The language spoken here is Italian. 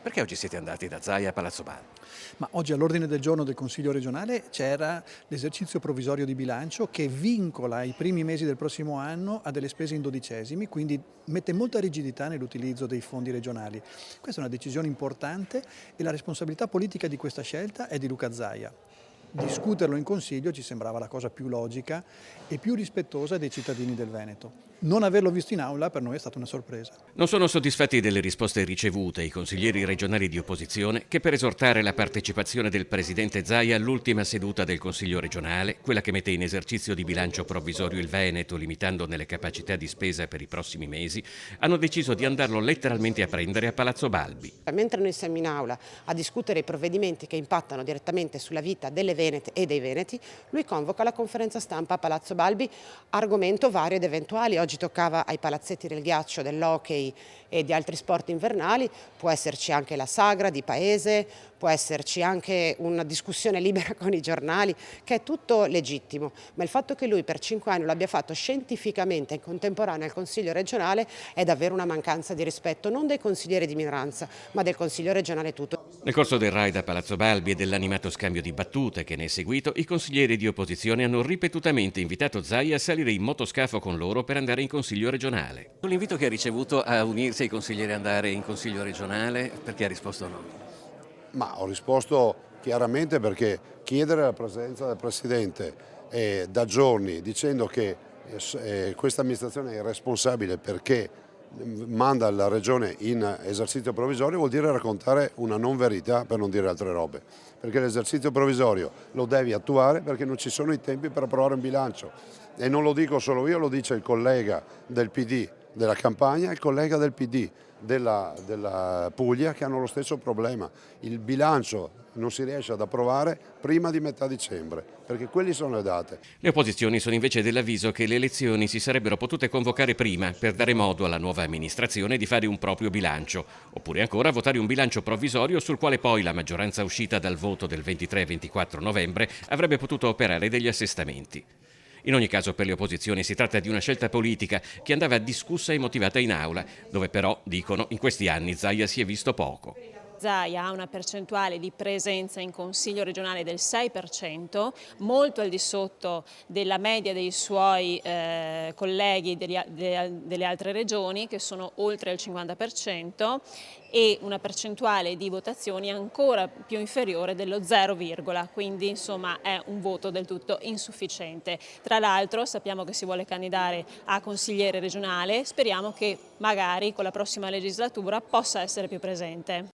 Perché oggi siete andati da Zaia a Palazzo Balbi? Ma oggi all'ordine del giorno del Consiglio regionale c'era l'esercizio provvisorio di bilancio che vincola i primi mesi del prossimo anno a delle spese in dodicesimi, quindi mette molta rigidità nell'utilizzo dei fondi regionali. Questa è una decisione importante e la responsabilità politica di questa scelta è di Luca Zaia. Discuterlo in Consiglio ci sembrava la cosa più logica e più rispettosa dei cittadini del Veneto. Non averlo visto in aula per noi è stata una sorpresa. Non sono soddisfatti delle risposte ricevute i consiglieri regionali di opposizione che per esortare la partecipazione del presidente Zaia all'ultima seduta del Consiglio regionale, quella che mette in esercizio di bilancio provvisorio il Veneto limitandone le capacità di spesa per i prossimi mesi, hanno deciso di andarlo letteralmente a prendere a Palazzo Balbi. Mentre noi siamo in aula a discutere i provvedimenti che impattano direttamente sulla vita delle venete e dei veneti, lui convoca la conferenza stampa a Palazzo Balbi, argomento vari ed eventuali. Oggi toccava ai palazzetti del ghiaccio, dell'hockey e di altri sport invernali, può esserci anche la sagra di paese, può esserci anche una discussione libera con i giornali, che è tutto legittimo, ma il fatto che lui per 5 anni lo abbia fatto scientificamente e contemporaneo al Consiglio regionale è davvero una mancanza di rispetto non dei consiglieri di minoranza, ma del Consiglio regionale tutto. Nel corso del raid a Palazzo Balbi e dell'animato scambio di battute che ne è seguito, i consiglieri di opposizione hanno ripetutamente invitato Zaia a salire in motoscafo con loro per andare in Consiglio regionale. Con l'invito che ha ricevuto a unirsi ai consiglieri e andare in Consiglio regionale, perché ha risposto no? Ma ho risposto chiaramente perché chiedere la presenza del Presidente da giorni dicendo che questa amministrazione è irresponsabile perché manda la Regione in esercizio provvisorio vuol dire raccontare una non verità, per non dire altre robe, perché l'esercizio provvisorio lo devi attuare perché non ci sono i tempi per approvare un bilancio e non lo dico solo io, lo dice il collega del PD della Campania e il collega del PD della Puglia che hanno lo stesso problema. Il bilancio non si riesce ad approvare prima di metà dicembre, perché quelli sono le date. Le opposizioni sono invece dell'avviso che le elezioni si sarebbero potute convocare prima per dare modo alla nuova amministrazione di fare un proprio bilancio, oppure ancora votare un bilancio provvisorio sul quale poi la maggioranza uscita dal voto del 23 e 24 novembre avrebbe potuto operare degli assestamenti. In ogni caso per le opposizioni si tratta di una scelta politica che andava discussa e motivata in aula, dove però, dicono, in questi anni Zaia si è visto poco. Zaia ha una percentuale di presenza in Consiglio regionale del 6%, molto al di sotto della media dei suoi colleghi delle altre regioni che sono oltre il 50% e una percentuale di votazioni ancora più inferiore dello 0, quindi insomma è un voto del tutto insufficiente. Tra l'altro sappiamo che si vuole candidare a consigliere regionale, speriamo che magari con la prossima legislatura possa essere più presente.